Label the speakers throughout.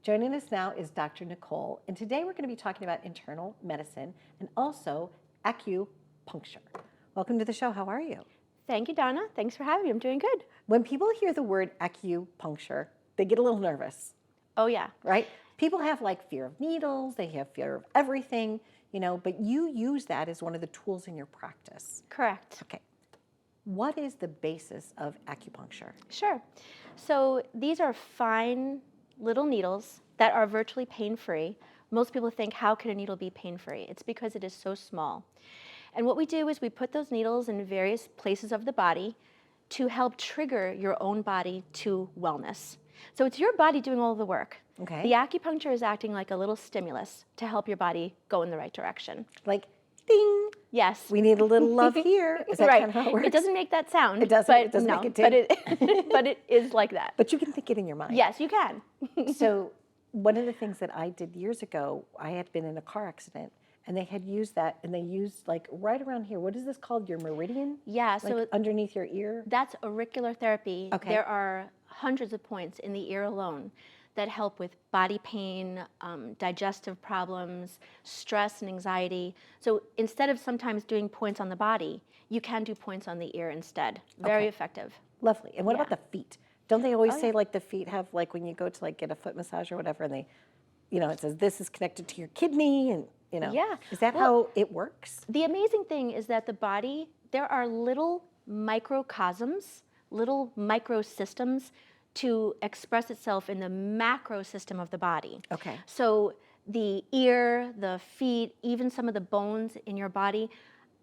Speaker 1: Joining us now is Dr. Nicole, and today we're going to be talking about internal medicine and also acupuncture. Welcome to the show. How are you?
Speaker 2: Thank you, Donna. Thanks for having me. I'm doing good.
Speaker 1: When people hear the word acupuncture, they get a little nervous.
Speaker 2: Oh, yeah.
Speaker 1: Right? People have like fear of needles, they have fear of everything, but you use that as one of the tools in your practice.
Speaker 2: Correct.
Speaker 1: Okay. What is the basis of acupuncture?
Speaker 2: Sure. So these are fine little needles that are virtually pain-free. Most people think, how can a needle be pain-free? It's because it is so small. And what we do is we put those needles in various places of the body to help trigger your own body to wellness. So it's your body doing all the work.
Speaker 1: Okay.
Speaker 2: The acupuncture is acting like a little stimulus to help your body go in the right direction.
Speaker 1: Like, ding.
Speaker 2: Yes.
Speaker 1: We need a little love here. Is that
Speaker 2: right.
Speaker 1: kind of how it works?
Speaker 2: It doesn't make that sound.
Speaker 1: It doesn't.
Speaker 2: But
Speaker 1: It doesn't
Speaker 2: no,
Speaker 1: make it ding.
Speaker 2: but it is like that.
Speaker 1: But you can think it in your mind.
Speaker 2: Yes, you can.
Speaker 1: So one of the things that I did years ago, I had been in a car accident, and they had used that, and they used like right around here. What is this called? Your meridian?
Speaker 2: Yeah.
Speaker 1: Like
Speaker 2: So
Speaker 1: underneath your ear?
Speaker 2: that's auricular therapy.
Speaker 1: Okay.
Speaker 2: There are hundreds of points in the ear alone that help with body pain, digestive problems, stress and anxiety. So instead of sometimes doing points on the body, you can do points on the ear instead. Very effective.
Speaker 1: Lovely. And what about the feet? Don't they always say like the feet have like when you go to like get a foot massage or whatever, and they, it says this is connected to your kidney, and
Speaker 2: Yeah.
Speaker 1: Is that how it works?
Speaker 2: The amazing thing is that the body, there are little microcosms, little microsystems to express itself in the macro system of the body.
Speaker 1: Okay.
Speaker 2: So the ear, the feet, even some of the bones in your body,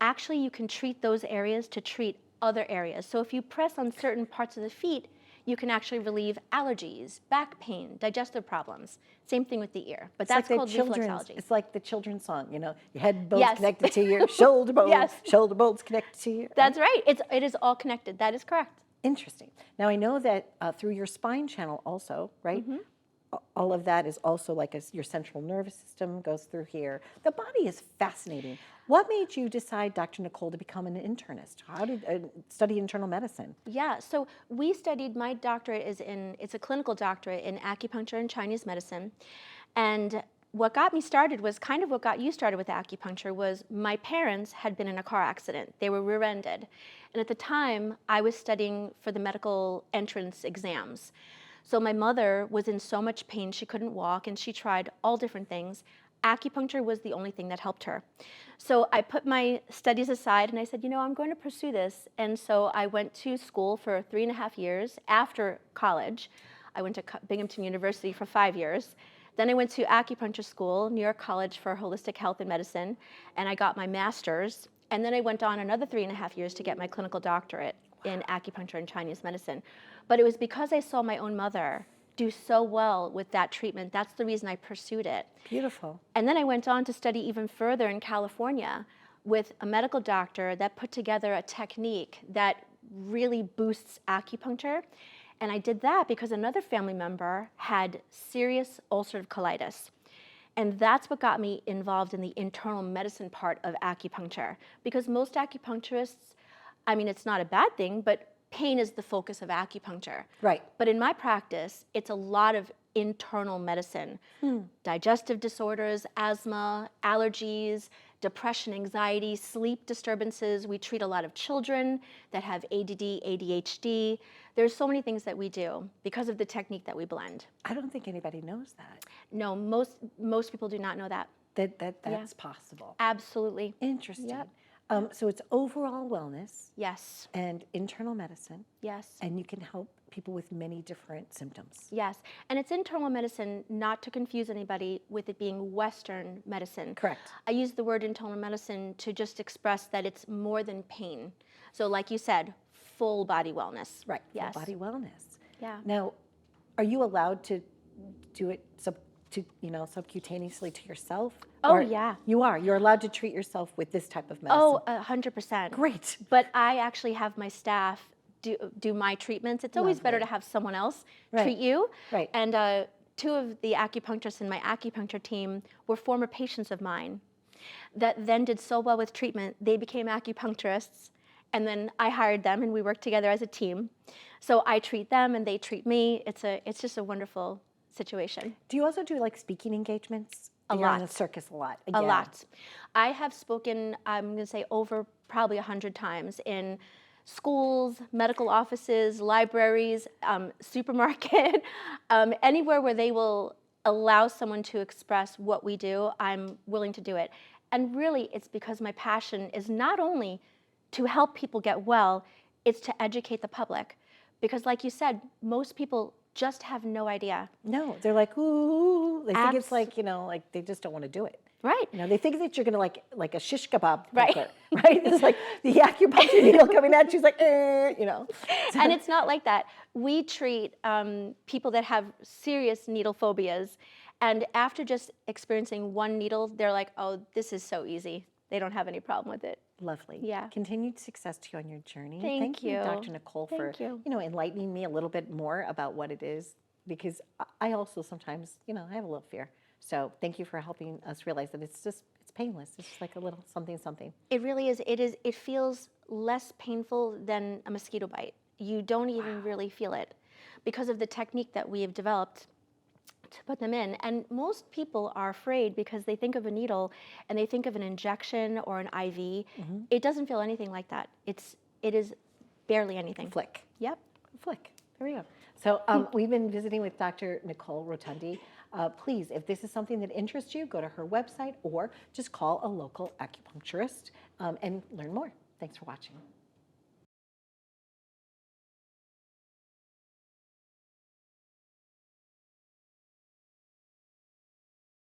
Speaker 2: actually you can treat those areas to treat other areas. So if you press on certain parts of the feet, you can actually relieve allergies, back pain, digestive problems. Same thing with the ear, but that's
Speaker 1: like
Speaker 2: called reflexology.
Speaker 1: It's like the children's song, your head bones
Speaker 2: Yes.
Speaker 1: connected to your shoulder bones,
Speaker 2: Yes.
Speaker 1: shoulder bones connected to your...
Speaker 2: That's right. It is all connected. That is correct.
Speaker 1: Interesting. Now, I know that through your spine channel also, right?
Speaker 2: Mm-hmm.
Speaker 1: All of that is also like your central nervous system goes through here. The body is fascinating. What made you decide, Dr. Nicole, to become an internist? How did study internal medicine?
Speaker 2: Yeah, so we studied, my doctorate it's a clinical doctorate in acupuncture and Chinese medicine. And what got me started was kind of what got you started with acupuncture was my parents had been in a car accident. They were rear-ended. And at the time, I was studying for the medical entrance exams. So my mother was in so much pain, she couldn't walk, and she tried all different things. Acupuncture was the only thing that helped her. So I put my studies aside and I said, I'm going to pursue this. And so I went to school for 3.5 years after college. I went to Binghamton University for 5 years. Then I went to acupuncture school, New York College for Holistic Health and Medicine, and I got my master's. And then I went on another 3.5 years to get my clinical doctorate in acupuncture and Chinese medicine. But it was because I saw my own mother do so well with that treatment. That's the reason I pursued it.
Speaker 1: Beautiful.
Speaker 2: And then I went on to study even further in California with a medical doctor that put together a technique that really boosts acupuncture. And I did that because another family member had serious ulcerative colitis. And that's what got me involved in the internal medicine part of acupuncture. Because most acupuncturists, it's not a bad thing, but pain is the focus of acupuncture.
Speaker 1: Right.
Speaker 2: But in my practice, it's a lot of internal medicine. Digestive disorders, asthma, allergies, depression, anxiety, sleep disturbances. We treat a lot of children that have ADD, ADHD. There's so many things that we do because of the technique that we blend.
Speaker 1: I don't think anybody knows that.
Speaker 2: No, most people do not know that.
Speaker 1: That's possible.
Speaker 2: Absolutely.
Speaker 1: Interesting.
Speaker 2: Yep.
Speaker 1: So it's overall wellness.
Speaker 2: Yes.
Speaker 1: And internal medicine.
Speaker 2: Yes.
Speaker 1: And you can help people with many different symptoms.
Speaker 2: Yes. And it's internal medicine, not to confuse anybody with it being Western medicine.
Speaker 1: Correct.
Speaker 2: I use the word internal medicine to just express that it's more than pain. So like you said, full body wellness.
Speaker 1: Right.
Speaker 2: Yes.
Speaker 1: Full body wellness.
Speaker 2: Yeah.
Speaker 1: Now, are you allowed to do it subcutaneously to yourself?
Speaker 2: Oh, yeah.
Speaker 1: You are. You're allowed to treat yourself with this type of medicine.
Speaker 2: Oh, 100%.
Speaker 1: Great.
Speaker 2: But I actually have my staff do my treatments. It's always better to have someone else treat you.
Speaker 1: Right.
Speaker 2: And 2 of the acupuncturists in my acupuncture team were former patients of mine that then did so well with treatment, they became acupuncturists. And then I hired them and we worked together as a team. So I treat them and they treat me. It's just a wonderful situation.
Speaker 1: Do you also do like speaking engagements?
Speaker 2: A
Speaker 1: You're on
Speaker 2: lot.
Speaker 1: the circus a lot.
Speaker 2: A
Speaker 1: Yeah.
Speaker 2: lot. I have spoken, I'm going to say over probably 100 times in schools, medical offices, libraries, supermarket, anywhere where they will allow someone to express what we do, I'm willing to do it. And really, it's because my passion is not only to help people get well, it's to educate the public. Because like you said, most people just have no idea.
Speaker 1: No, they're like, ooh, they think it's
Speaker 2: Abs-
Speaker 1: like, like they just don't want to do it.
Speaker 2: Right.
Speaker 1: They think that you're going to like a shish kebab
Speaker 2: Right.
Speaker 1: poker, right? It's like the acupuncture needle coming at you, she's like,
Speaker 2: And it's not like that. We treat people that have serious needle phobias, and after just experiencing one needle, they're like, oh, this is so easy. They don't have any problem with it.
Speaker 1: Lovely.
Speaker 2: Yeah.
Speaker 1: Continued success to you on your journey.
Speaker 2: Thank you.
Speaker 1: Dr. Nicole, for
Speaker 2: Thank you.
Speaker 1: enlightening me a little bit more about what it is, because I also sometimes, I have a little fear. So thank you for helping us realize that it's painless. It's just like a little something.
Speaker 2: It really is. It feels less painful than a mosquito bite. You don't even really feel it because of the technique that we have developed to put them in. And most people are afraid because they think of a needle and they think of an injection or an IV. It doesn't feel anything like that. It is barely anything.
Speaker 1: Flick.
Speaker 2: Yep.
Speaker 1: Flick. There we go. So we've been visiting with Dr. Nicole Rotundi. Please, if this is something that interests you, go to her website or just call a local acupuncturist and learn more. Thanks for watching.